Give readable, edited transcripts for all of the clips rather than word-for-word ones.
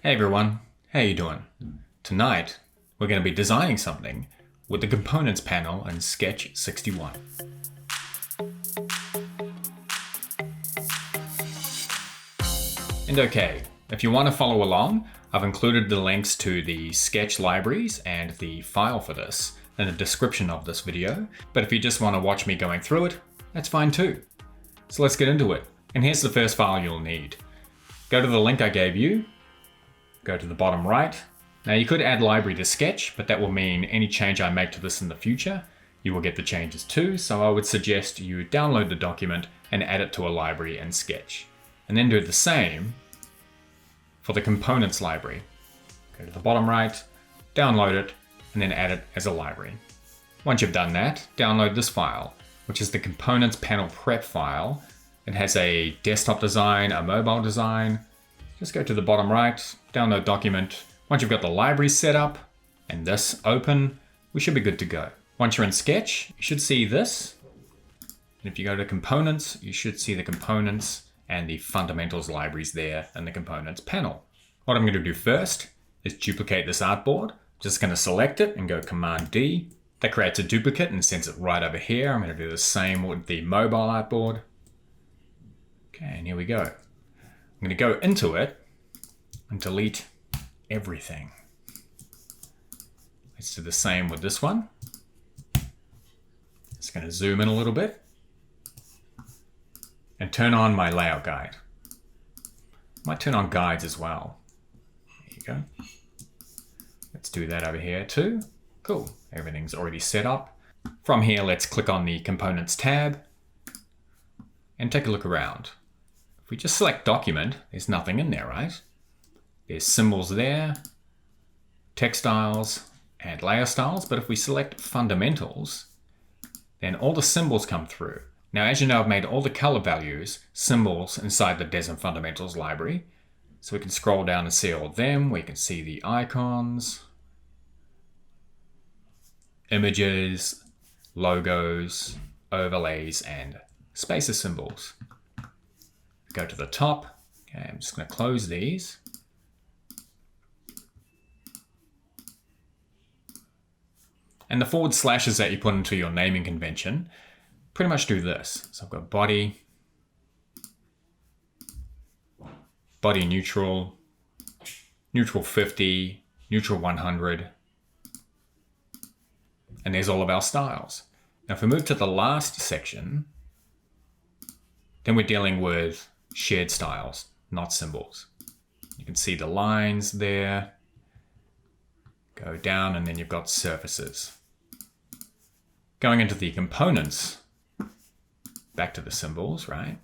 Hey everyone, how you doing? Tonight, we're going to be designing something with the Components panel in Sketch 61. And okay, if you want to follow along, I've included the links to the sketch libraries and the file for this in the description of this video, but if you just want to watch me going through it, that's fine too. So let's get into it. And here's the first file you'll need. Go to the link I gave you, go to the bottom right. Now you could add library to Sketch, but that will mean any change I make to this in the future, you will get the changes too, so I would suggest you download the document and add it to a library in Sketch. And then do the same for the Components library. Go to the bottom right, download it, and then add it as a library. Once you've done that, download this file, which is the Components panel prep file. It has a desktop design, a mobile design. Just go to the bottom right, download document. Once you've got the library set up and this open, we should be good to go. Once you're in Sketch, you should see this. And if you go to Components, you should see the Components and the Fundamentals libraries there in the Components panel. What I'm going to do first is duplicate this artboard. Just going to select it and go Command D. That creates a duplicate and sends it right over here. I'm going to do the same with the mobile artboard. Okay, and here we go. I'm going to go into it and delete everything. Let's do the same with this one. Just going to zoom in a little bit and turn on my layout guide. Might turn on guides as well. There you go. Let's do that over here too. Cool, everything's already set up. From here, let's click on the Components tab and take a look around. If we just select Document, there's nothing in there, right? There's symbols there, text styles, and layer styles, but if we select Fundamentals, then all the symbols come through. Now, as you know, I've made all the color values symbols inside the Des and Fundamentals library. So we can scroll down and see all of them. We can see the icons, images, logos, overlays, and spacer symbols. Go to the top. Okay, I'm just going to close these. And the forward slashes that you put into your naming convention pretty much do this. So I've got body, body neutral, neutral 50, neutral 100, and there's all of our styles. Now if we move to the last section, then we're dealing with shared styles, not symbols. You can see the lines there. Go down and then you've got surfaces. Going into the components, back to the symbols, right?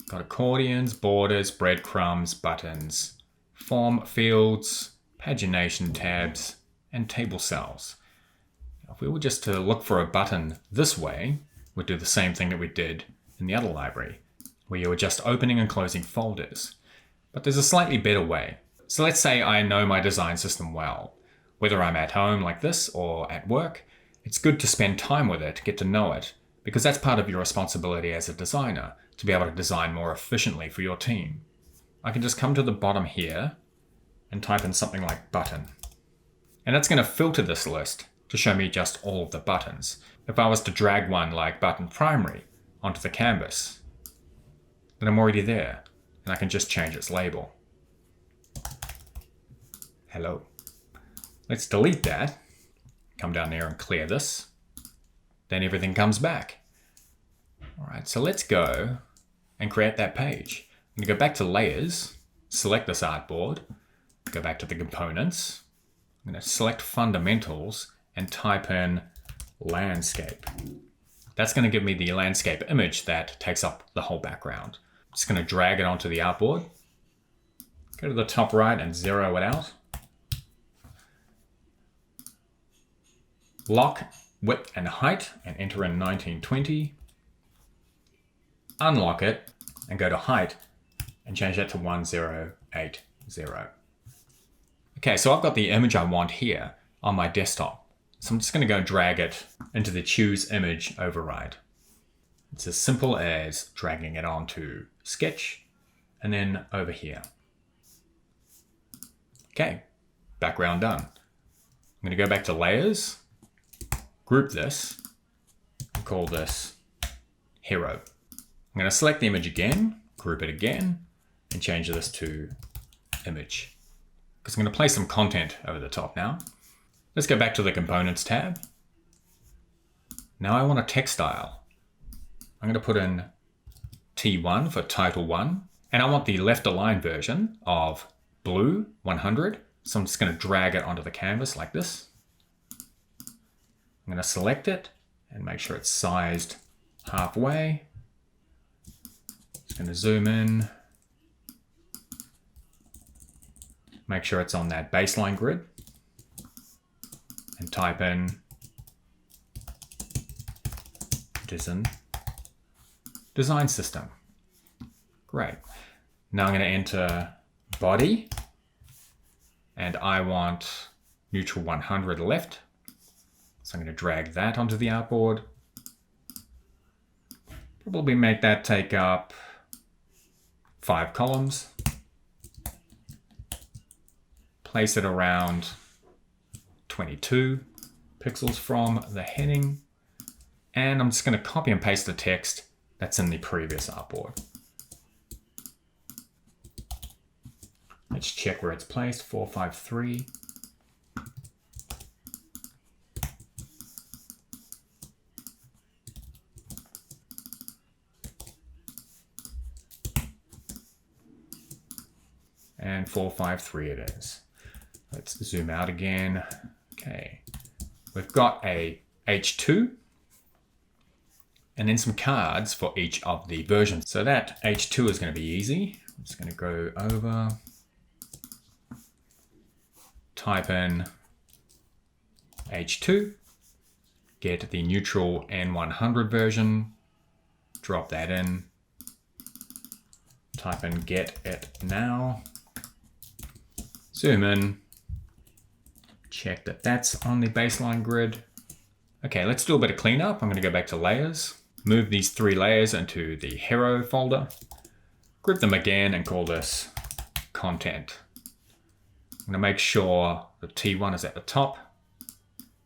Got accordions, borders, breadcrumbs, buttons, form fields, pagination tabs, and table cells. Now, if we were just to look for a button this way, we'd do the same thing that we did in the other library, where you were just opening and closing folders. But there's a slightly better way. So let's say I know my design system well. Whether I'm at home like this or at work, it's good to spend time with it, get to know it, because that's part of your responsibility as a designer, to be able to design more efficiently for your team. I can just come to the bottom here and type in something like button. And that's going to filter this list to show me just all of the buttons. If I was to drag one like button primary onto the canvas, then I'm already there, and I can just change its label. Hello. Let's delete that. Come down there and clear this. Then everything comes back. All right, so let's go and create that page. I'm gonna go back to layers, select this artboard, go back to the components. I'm gonna select fundamentals and type in landscape. That's gonna give me the landscape image that takes up the whole background. I'm just gonna drag it onto the artboard. Go to the top right and zero it out. Lock width and height and enter in 1920. Unlock it and go to height and change that to 1080. Okay, so I've got the image I want here on my desktop. So I'm just going to go drag it into the choose image override. It's as simple as dragging it onto Sketch and then over here. Okay, background done. I'm going to go back to layers, group this, and call this hero. I'm going to select the image again, group it again, and change this to image. Because I'm going to place some content over the top now. Let's go back to the Components tab. Now I want a text style. I'm going to put in T1 for title 1. And I want the left align version of blue 100. So I'm just going to drag it onto the canvas like this. I'm going to select it and make sure it's sized halfway. Just going to zoom in. Make sure it's on that baseline grid. And type in design system. Great. Now I'm going to enter body. And I want neutral 100 left. So I'm going to drag that onto the artboard. Probably make that take up 5 columns. Place it around 22 pixels from the heading. And I'm just going to copy and paste the text that's in the previous artboard. Let's check where it's placed, 453. And 453 it is. Let's zoom out again. Okay, we've got a H2 and then some cards for each of the versions. So that H2 is going to be easy. I'm just going to go over, type in H2, get the neutral N100 version, drop that in, type in get it now, zoom in, check that that's on the baseline grid. Okay, let's do a bit of cleanup. I'm going to go back to layers, move these 3 layers into the hero folder, group them again and call this content. I'm going to make sure the T1 is at the top,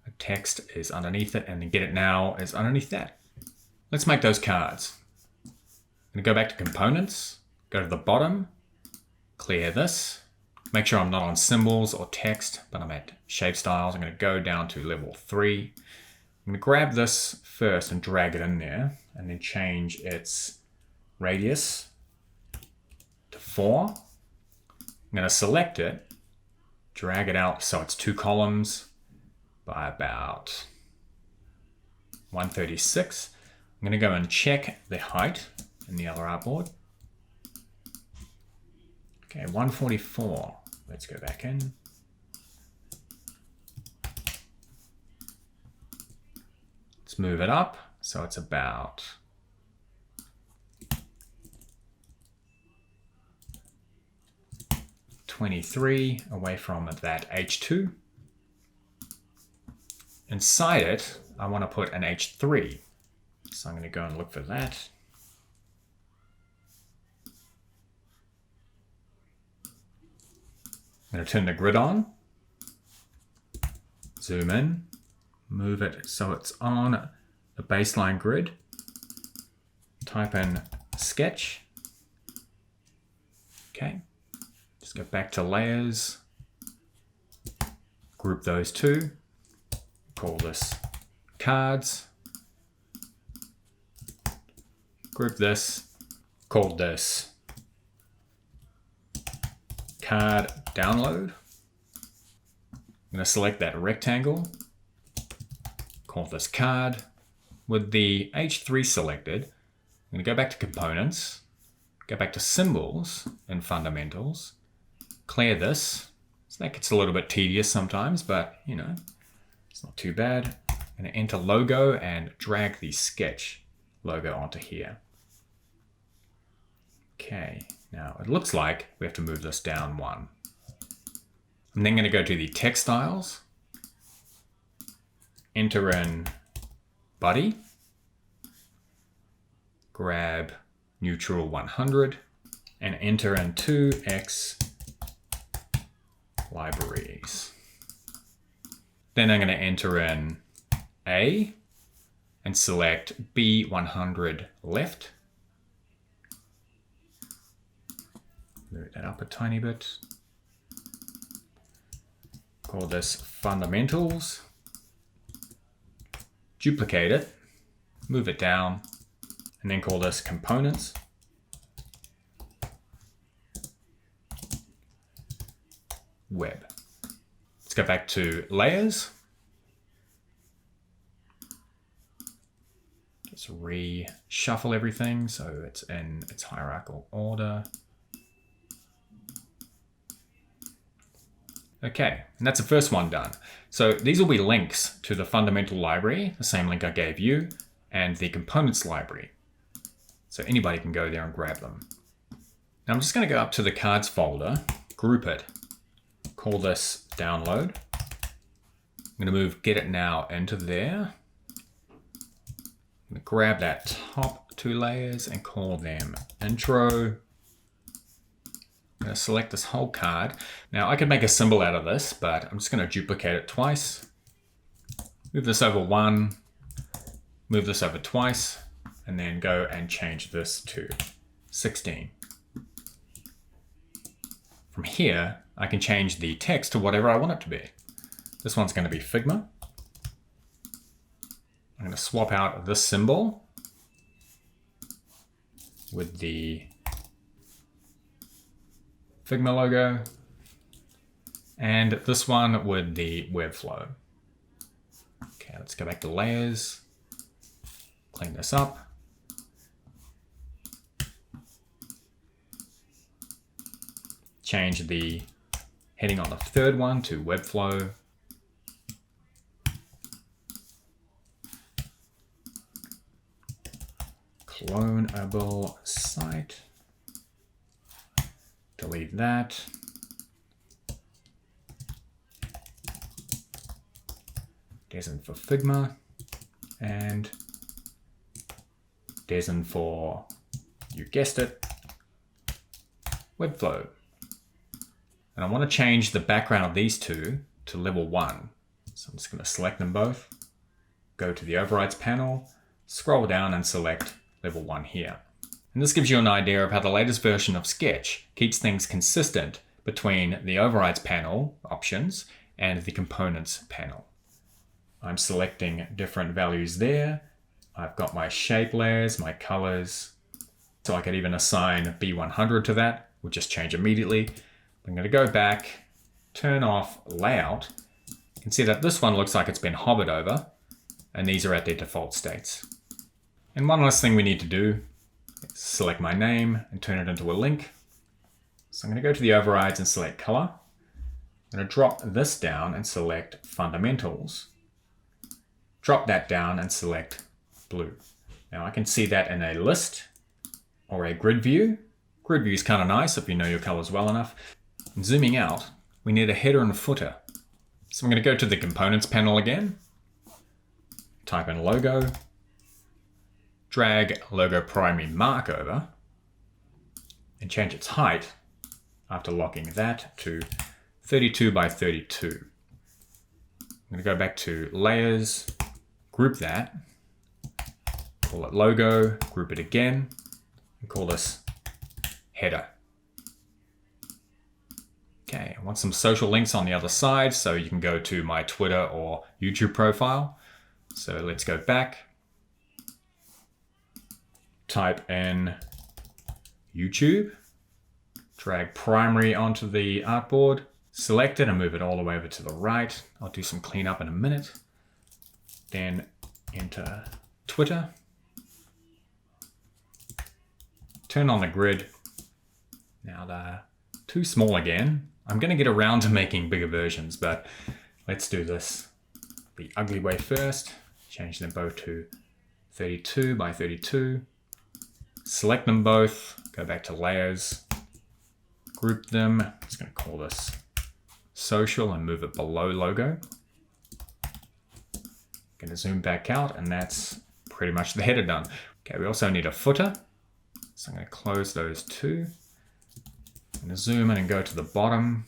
the text is underneath it, and the get it now is underneath that. Let's make those cards. I'm going to go back to components, go to the bottom, clear this, make sure I'm not on symbols or text, but I'm at shape styles. I'm going to go down to level 3. I'm going to grab this first and drag it in there, and then change its radius to 4. I'm going to select it, drag it out so it's 2 columns by about 136. I'm going to go and check the height in the other artboard. Okay, 144. Let's go back in. Let's move it up so it's about 23 away from that H2. Inside it, I want to put an H3. So I'm going to go and look for that. I'm going to turn the grid on, zoom in, move it so it's on the baseline grid, type in sketch. Okay, just go back to layers, group those 2, call this cards, group this, call this card download. I'm going to select that rectangle, call this card. With the H3 selected, I'm going to go back to components, go back to symbols and fundamentals, clear this. So that gets a little bit tedious sometimes, but you know, it's not too bad. I'm going to enter logo and drag the sketch logo onto here. Okay, now it looks like we have to move this down 1. I'm then going to go to the text styles, enter in body, grab neutral 100, and enter in 2x libraries. Then I'm going to enter in A and select B100 left. Move that up a tiny bit. Call this fundamentals. Duplicate it, move it down, and then call this components. Web. Let's go back to layers. Just reshuffle everything so it's in its hierarchical order. Okay, and that's the first one done. So these will be links to the fundamental library, the same link I gave you, and the components library. So anybody can go there and grab them. Now I'm just going to go up to the cards folder, group it, call this download. I'm going to move get it now into there. I'm going to grab that top two layers and call them intro. I'm going to select this whole card. Now I could make a symbol out of this, but I'm just going to duplicate it twice. Move this over one, move this over twice, and then go and change this to 16. From here, I can change the text to whatever I want it to be. This one's going to be Figma. I'm going to swap out this symbol with the Figma logo, and this one with the Webflow. Okay, let's go back to layers, clean this up. Change the heading on the third one to Webflow. Cloneable site. Delete that. Design for Figma. And design for, you guessed it, Webflow. And I want to change the background of these two to level 1. So I'm just going to select them both, go to the overrides panel, scroll down and select level 1 here. And this gives you an idea of how the latest version of Sketch keeps things consistent between the overrides panel options and the components panel. I'm selecting different values there. I've got my shape layers, my colors. So I could even assign B100 to that. We'll just change immediately. I'm going to go back, turn off layout. You can see that this one looks like it's been hovered over, and these are at their default states. And one last thing we need to do is select my name and turn it into a link. So I'm going to go to the overrides and select color. I'm going to drop this down and select fundamentals. Drop that down and select blue. Now I can see that in a list or a grid view. Grid view is kind of nice if you know your colors well enough. And zooming out, we need a header and a footer. So I'm going to go to the components panel again, type in logo, drag logo primary mark over, and change its height after locking that to 32 by 32. I'm going to go back to layers, group that, call it logo, group it again, and call this header. Okay, I want some social links on the other side, so you can go to my Twitter or YouTube profile. So let's go back, type in YouTube, drag primary onto the artboard, select it and move it all the way over to the right. I'll do some cleanup in a minute. Then enter Twitter, turn on the grid. Now they're too small again. I'm going to get around to making bigger versions, but let's do this the ugly way first. Change them both to 32 by 32. Select them both, go back to layers, group them. I'm just going to call this social and move it below logo. Going to zoom back out, and that's pretty much the header done. Okay, we also need a footer. So I'm going to close those two. I'm going to zoom in and go to the bottom,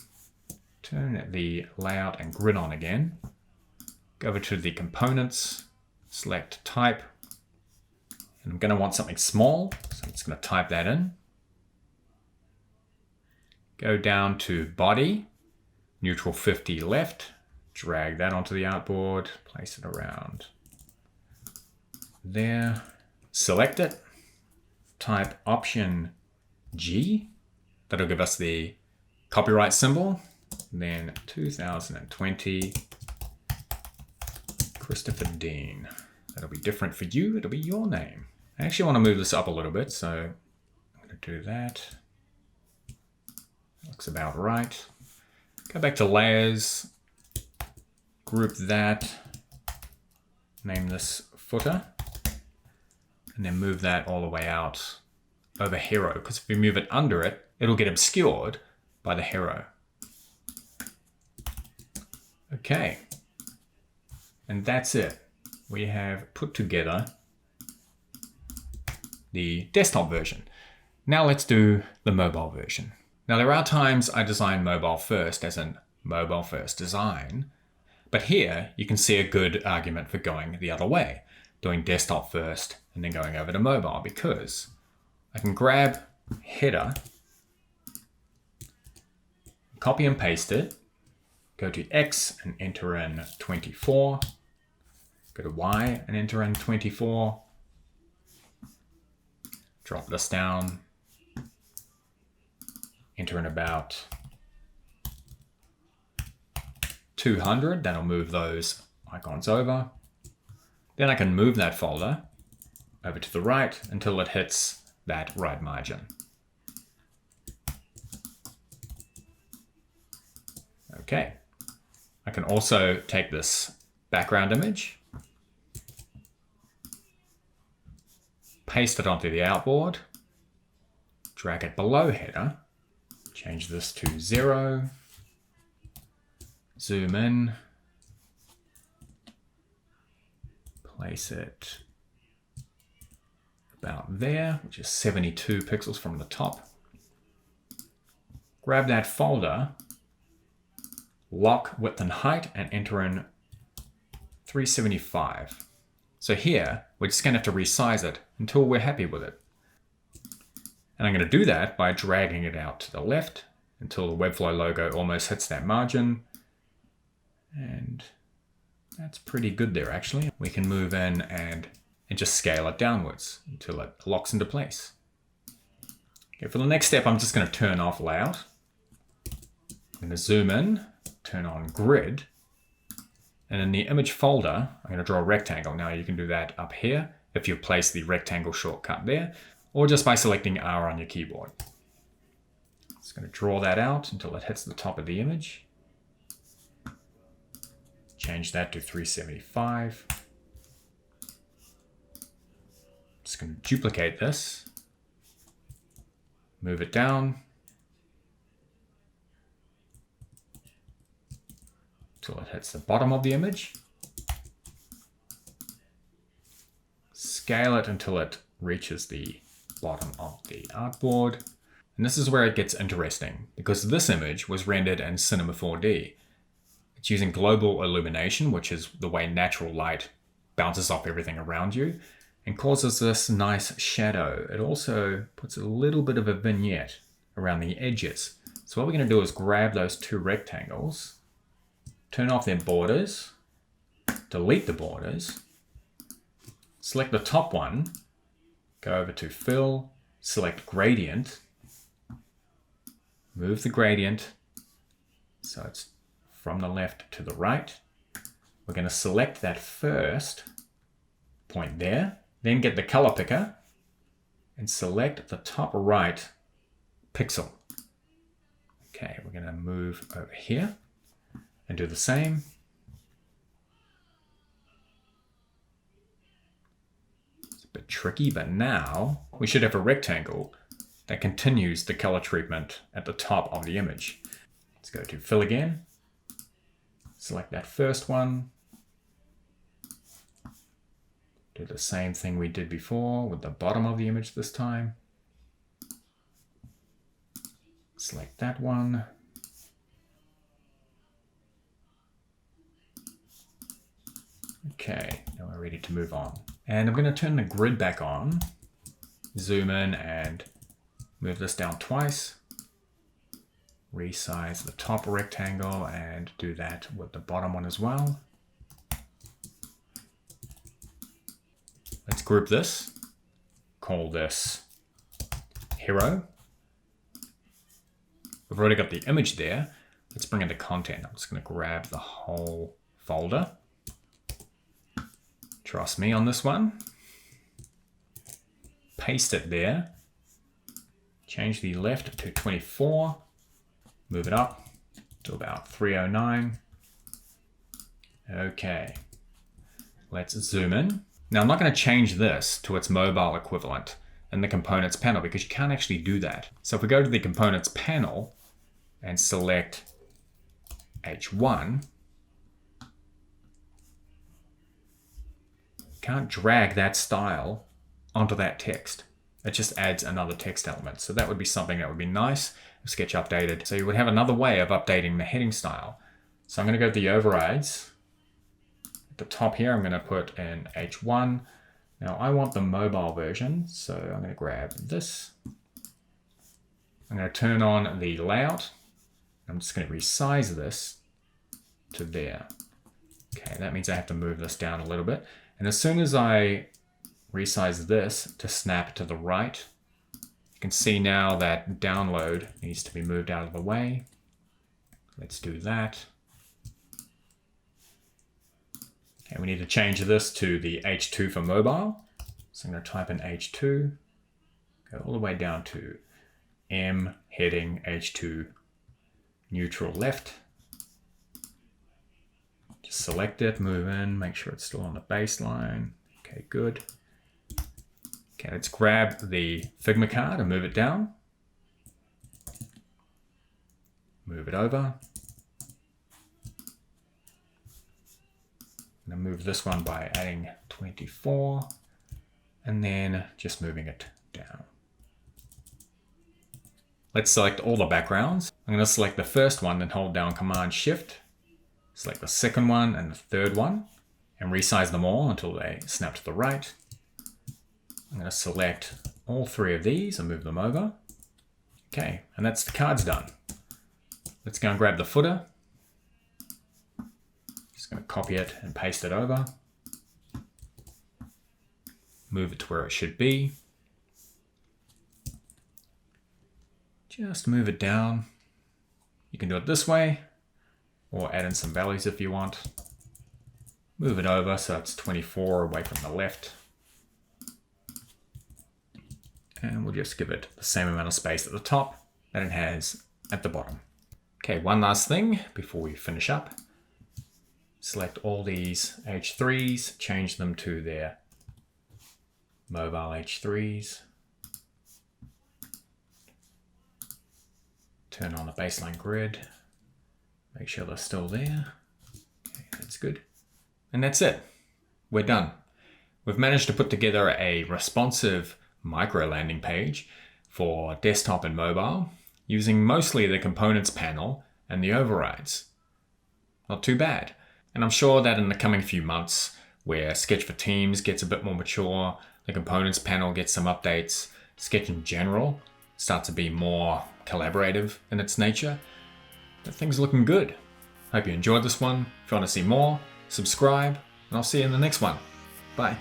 turn the layout and grid on again. Go over to the components, select type, and I'm going to want something small, so I'm just going to type that in. Go down to body, neutral 50 left, drag that onto the artboard, place it around there, select it, type Option G, that'll give us the copyright symbol, then 2020 Christopher Deane. That'll be different for you, it'll be your name. I actually want to move this up a little bit, so I'm going to do that. Looks about right. Go back to layers, group that, name this footer, and then move that all the way out over hero, because if we move it under it, it'll get obscured by the hero. Okay, and that's it. We have put together the desktop version. Now let's do the mobile version. Now there are times I design mobile first, as in mobile first design, but here you can see a good argument for going the other way, doing desktop first and then going over to mobile, because I can grab header, copy and paste it, go to X and enter in 24, go to Y and enter in 24, drop this down, enter in about 200, that'll move those icons over. Then I can move that folder over to the right until it hits that right margin. Okay, I can also take this background image, paste it onto the outboard, drag it below header, change this to 0, zoom in, place it about there, which is 72 pixels from the top. Grab that folder, lock width and height, and enter in 375. So here, we're just going to have to resize it until we're happy with it. And I'm going to do that by dragging it out to the left until the Webflow logo almost hits that margin. And that's pretty good there, actually. We can move in and just scale it downwards until it locks into place. Okay, for the next step, I'm just going to turn off layout. I'm going to zoom in, turn on grid, and in the image folder, I'm going to draw a rectangle. Now you can do that up here if you place the rectangle shortcut there, or just by selecting R on your keyboard. Just going to draw that out until it hits the top of the image. Change that to 375. Just going to duplicate this, move it down until it hits the bottom of the image. Scale it until it reaches the bottom of the artboard. And this is where it gets interesting, because this image was rendered in Cinema 4D. It's using global illumination, which is the way natural light bounces off everything around you and causes this nice shadow. It also puts a little bit of a vignette around the edges. So what we're going to do is grab those two rectangles, turn off their borders, delete the borders, select the top one, go over to Fill, select Gradient, move the gradient so it's from the left to the right. We're going to select that first point there, then get the color picker and select the top right pixel. Okay, we're going to move over here and do the same. It's a bit tricky, but now we should have a rectangle that continues the color treatment at the top of the image. Let's go to Fill again. Select that first one. Do the same thing we did before with the bottom of the image this time. Select that one. Okay, now we're ready to move on. And I'm going to turn the grid back on, zoom in and move this down twice. Resize the top rectangle and do that with the bottom one as well. Let's group this, call this hero. We've already got the image there. Let's bring in the content. I'm just going to grab the whole folder. Trust me on this one. Paste it there. Change the left to 24. Move it up to about 309. Okay. Let's zoom in. Now I'm not going to change this to its mobile equivalent in the components panel because you can't actually do that. So if we go to the components panel and select H1, can't drag that style onto that text. It just adds another text element. So that would be something that would be nice if Sketch updated. So you would have another way of updating the heading style. So I'm going to go to the overrides. At the top here, I'm going to put in H1. Now I want the mobile version, so I'm going to grab this. I'm going to turn on the layout. I'm just going to resize this to there. Okay, that means I have to move this down a little bit. And as soon as I resize this to snap to the right, you can see now that download needs to be moved out of the way. Let's do that. Okay, we need to change this to the H2 for mobile. So I'm going to type in H2, go all the way down to M, heading, H2, neutral left. Just select it, move in, make sure it's still on the baseline. Okay, good. Okay, let's grab the Figma card and move it down. Move it over. I'm going to move this one by adding 24 and then just moving it down. Let's select all the backgrounds. I'm going to select the first one and hold down Command Shift. Select the second one and the third one and resize them all until they snap to the right. I'm going to select all three of these and move them over. Okay, and that's the cards done. Let's go and grab the footer. Just going to copy it and paste it over. Move it to where it should be. Just move it down. You can do it this way or add in some values if you want. Move it over so it's 24 away from the left. And we'll just give it the same amount of space at the top that it has at the bottom. Okay, one last thing before we finish up. Select all these H3s, change them to their mobile H3s. Turn on the baseline grid. Make sure they're still there. Okay, that's good. And that's it. We're done. We've managed to put together a responsive micro landing page for desktop and mobile using mostly the components panel and the overrides. Not too bad. And I'm sure that in the coming few months, where Sketch for Teams gets a bit more mature, the components panel gets some updates, Sketch in general starts to be more collaborative in its nature, but things are looking good. Hope you enjoyed this one. If you want to see more, subscribe, and I'll see you in the next one. Bye.